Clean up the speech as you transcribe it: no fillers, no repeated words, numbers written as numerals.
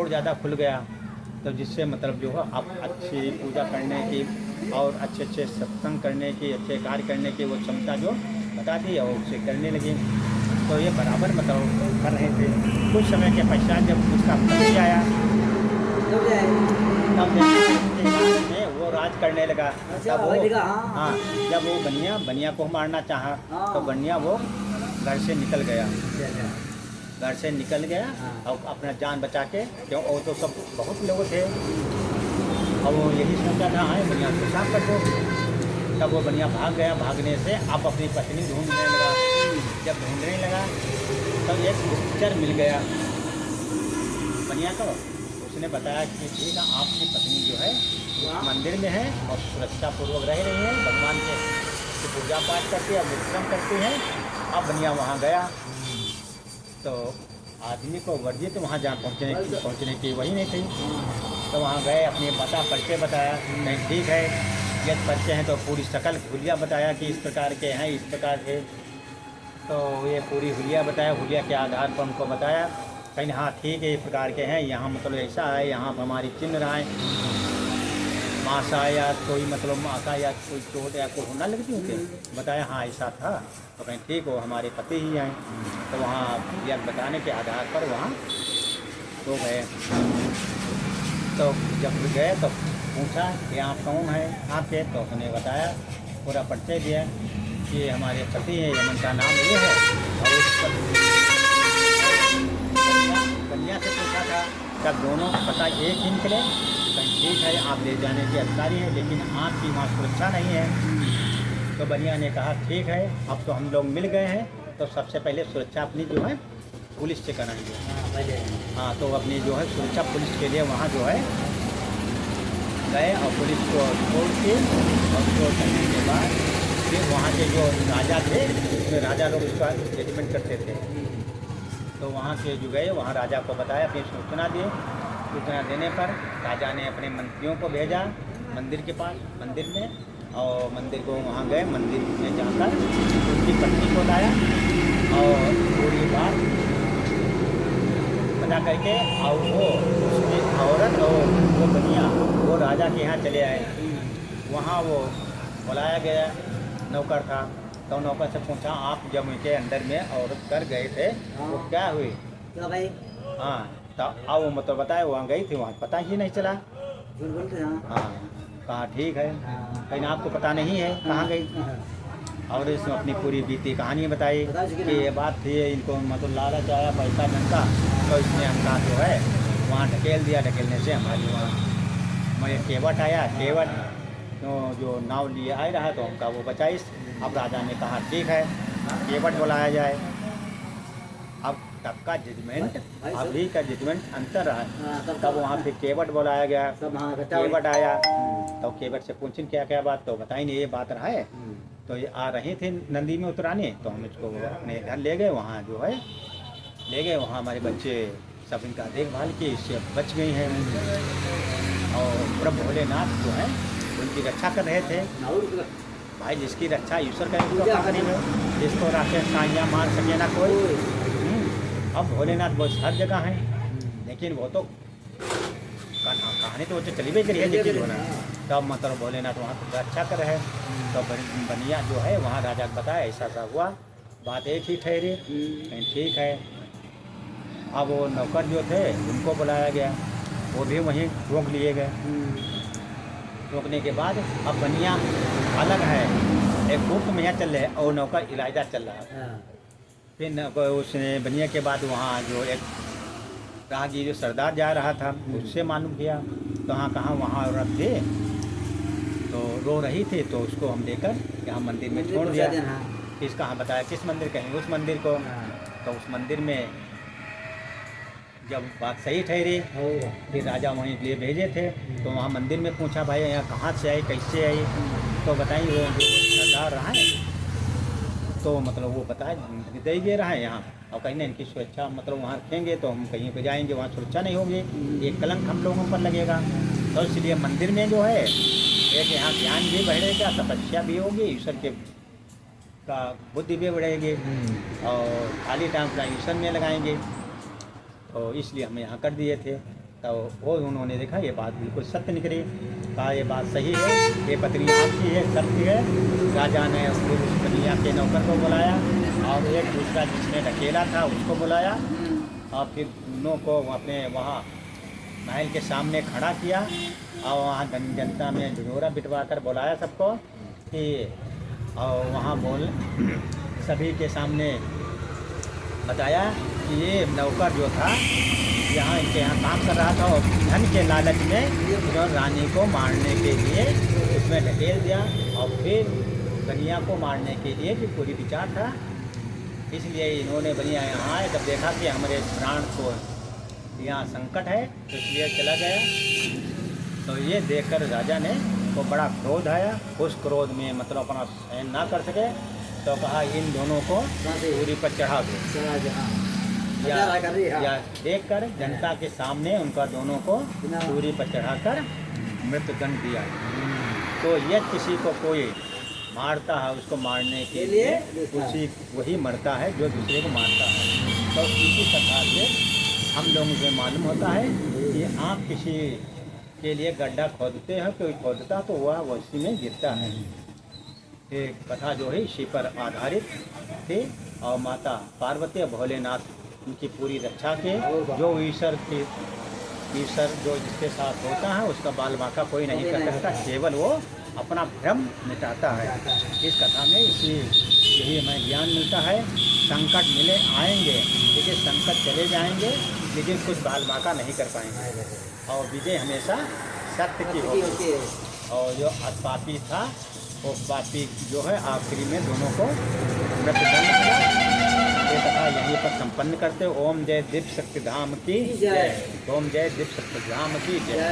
और ज़्यादा खुल गया, तो जिससे मतलब जो है आप अच्छी पूजा करने की और अच्छे अच्छे सत्संग करने की, अच्छे कार्य करने की वो क्षमता जो बताती और उसे करने लगी। तो ये बराबर मतलब कर रहे थे। कुछ समय के पश्चात जब उसका पति आया तब में वो राज करने लगा। अच्छा, तब वो वही देखा, हाँ, हाँ, जब वो बनिया को मारना चाहा तो हाँ। बनिया वो घर से निकल गया। अच्छा, अच्छा। घर से निकल गया हाँ। और अपना जान बचा के, क्यों और तो सब बहुत लोग थे और वो यही सोचा था हाँ बनिया को साफ कर दो। तब वो बनिया भाग गया। भागने से अब अपनी पत्नी ढूंढने लगा। जब ढूंढने लगा तब एक गुप्तचर मिल गया बनिया को। उसने बताया कि ठीक है, आपकी पत्नी जो है उस मंदिर में है और सुरक्षा पूर्वक रह रही है, भगवान के की पूजा पाठ करती है, विश्राम करती है। अब बनिया वहाँ गया तो आदमी को वर्जित वहाँ जहाँ पहुँचने की वही नहीं थी। तो वहाँ गए, अपने परिचय बताया, नहीं ठीक है ये परिचय हैं, तो पूरी शकल हुलिया बताया कि इस प्रकार के हैं, इस प्रकार के। तो ये पूरी हुलिया बताया, हुलिया के आधार पर उनको बताया, कहीं हाँ ठीक है इस प्रकार के हैं, यहाँ मतलब ऐसा है, यहाँ पर हमारी चिन्ह रहा है मासा या कोई मतलब मासा या कोई चोट या कोई होना लगती उनके। बताया हाँ ऐसा था। तो कहीं ठीक हो, हमारे पति ही हैं। तो वहाँ यह बताने के आधार पर वहाँ तो गए। तो जब गए तो पूछा कि आप कौन हैं आपके, तो उसने बताया, पूरा परिचय दिया कि ये हमारे पति हैं, यमन का नाम ये है। और उस कन्या से पूछा था जब दोनों पता एक ही निकले, कहीं ठीक है आप ले जाने की अधिकारी हैं, लेकिन आपकी वहाँ सुरक्षा नहीं है। तो बनिया ने कहा ठीक है, अब तो हम लोग मिल गए हैं, तो सबसे पहले सुरक्षा अपनी जो है पुलिस से कराएंगे। हाँ, तो अपनी जो है सुरक्षा पुलिस के लिए वहाँ जो है गए और पुलिस को छोड़ के और छोड़ करने के बाद फिर वहाँ के जो राजा थे, उसमें राजा लोग उसका जजमेंट करते थे। तो वहाँ से जो गए, वहाँ राजा को बताया, फिर सूचना दिए। सूचना देने पर राजा ने अपने मंत्रियों को भेजा मंदिर के पास, मंदिर में, और मंदिर को वहाँ गए। मंदिर में जाकर उसकी पत्नी को लाया और पूरी बात पता करके, और वो उसकी औरत और वो बनिया वो राजा के यहाँ चले आए। वहाँ वो बुलाया गया, नौकर था। तो नौकर से पूछा आप जब उनके अंदर में औरत कर गए थे वो क्या हुई? क्या भाई? हाँ, तो अब वो मतलब बताया वहाँ गई थी, वहाँ पता ही नहीं चला। झूठ बोलते हैं। हाँ, कहा ठीक है, लेकिन आपको पता नहीं है कहाँ गई। और इसमें अपनी पूरी बीती कहानी बताई कि ये बात थी, इनको मतलब लालच आया पैसा धन का, तो इसने हमका जो है वहाँ ढकेल दिया। ढकेलने से हमारी वहाँ मैं केवट आया, केवट तो जो नाव लिए आ रहा तो हमका वो बचाई। अब राजा ने कहा ठीक है केवट बुलाया जाए। अब तब का जजमेंट अभी का जजमेंट अंतर रहा। तब वहाँ पे केवट बुलाया गया, केवट आया। तो केवट से पूछें क्या क्या बात, तो बताई नहीं ये बात रहा है। तो ये आ रहे थे नंदी में उतराने, तो हम इसको अपने घर ले गए। वहाँ जो है ले गए, वहाँ हमारे बच्चे सब इनका देखभाल किए, इससे बच गई हैं। और प्रभु भोलेनाथ जो है उनकी रक्षा कर रहे थे। भाई जिसकी रक्षा ईश्वर करेंगे, जिसको राकेश साइयाँ मार सके ना कोई। अब भोलेनाथ बहुत हर जगह हैं, लेकिन वो तो कहानी तो वो चली भी करी है, लेकिन होना तब मतलब भोलेनाथ वहाँ तो रक्षा कर रहे। तो बनिया जो है वहाँ राजा को बताया ऐसा सा हुआ, बात एक ही ठहरी, ठीक है। अब वो नौकर जो थे उनको बुलाया गया, वो भी वहीं रोक लिए गए। रोकने के बाद अब बनिया अलग है, एक गुप्त में यहाँ चल रहे और नौकर इलाजा चल रहा है। फिर उसने बनिया के बाद वहाँ जो एक राहगीर जो सरदार जा रहा था उससे मालूम किया, तो हाँ कहाँ वहाँ औरत थे तो रो रही थी, तो उसको हम लेकर यहाँ मंदिर में छोड़ दिया। किस कहाँ बताया किस मंदिर, कहीं उस मंदिर को। तो उस मंदिर में जब बात सही ठहरी फिर राजा वहीं लिए भेजे थे। तो वहाँ मंदिर में पूछा भाई यहाँ कहाँ से आई, कैसे आई, तो बताइए वो जो सरदार रहा है तो मतलब वो बताए दे रहा है यहाँ। और कहीं ना इनकी सुरक्षा मतलब वहाँ रखेंगे तो हम कहीं पर जाएंगे, वहाँ सुरक्षा नहीं होगी, एक कलंक हम लोगों पर लगेगा। तो इसलिए मंदिर में जो है एक यहाँ ज्ञान भी बढ़ेगा, तपस्या भी होगी, ईश्वर के का बुद्धि भी बढ़ेगी और खाली टाइम अपना ईश्वर में लगाएंगे। तो इसलिए हम यहाँ कर दिए थे। तो वो उन्होंने देखा ये बात बिल्कुल सत्य निकली। कहा ये बात सही है, ये पत्नी आपकी है, सत्य है। राजा ने उस कन्या के नौकर को बुलाया और एक दूसरा जिसने ढकेला था उसको बुलाया और फिर दोनों को अपने वहाँ महल के सामने खड़ा किया और वहाँ जनता में ढिढोरा बिठवा कर बुलाया सबको कि और वहाँ बोल सभी के सामने बताया कि ये नौकर जो था यहाँ इनके यहाँ काम कर रहा था और धन के लालच में जो रानी को मारने के लिए उसमें ढकेल दिया और फिर कन्या को मारने के लिए भी पूरी विचार था। इसलिए इन्होंने बनिया यहाँ आए, जब देखा कि हमारे प्राण को यहाँ संकट है तो इसलिए चला गया। तो ये देखकर राजा ने को बड़ा क्रोध आया। उस क्रोध में मतलब अपना सहन ना कर सके तो कहा इन दोनों को सूली पर चढ़ा दो या देख कर जनता के सामने उनका दोनों को सूली पर चढ़ाकर मृत्युदंड दिया। तो यह किसी को कोई मारता है उसको मारने के लिए उसी वही मरता है जो दूसरे को मारता है। तो इसी प्रकार से हम लोगों से मालूम होता है कि आप किसी के लिए गड्ढा खोदते हैं, कोई खोदता तो वह उसी में गिरता है। ये कथा जो है इसी पर आधारित थी और माता पार्वती और भोलेनाथ उनकी पूरी रक्षा के जो ईश्वर जो जिसके साथ होता है उसका बाल बांका कोई नहीं कर सकता, केवल वो अपना भ्रम मिटाता है। इस कथा में इसलिए यही हमें ज्ञान मिलता है। संकट मिले आएंगे लेकिन संकट चले जाएंगे, लेकिन कुछ बाल बांका नहीं कर पाएंगे और विजय हमेशा सत्य की होगी। और जो पापी था वो पापी जो है आखिरी में दोनों को मृत्युदंड मिला। ये कथा यहीं पर संपन्न करते। ओम जय दिव्य शक्ति धाम की जय। ओम जय दिव्य शक्ति धाम की जय।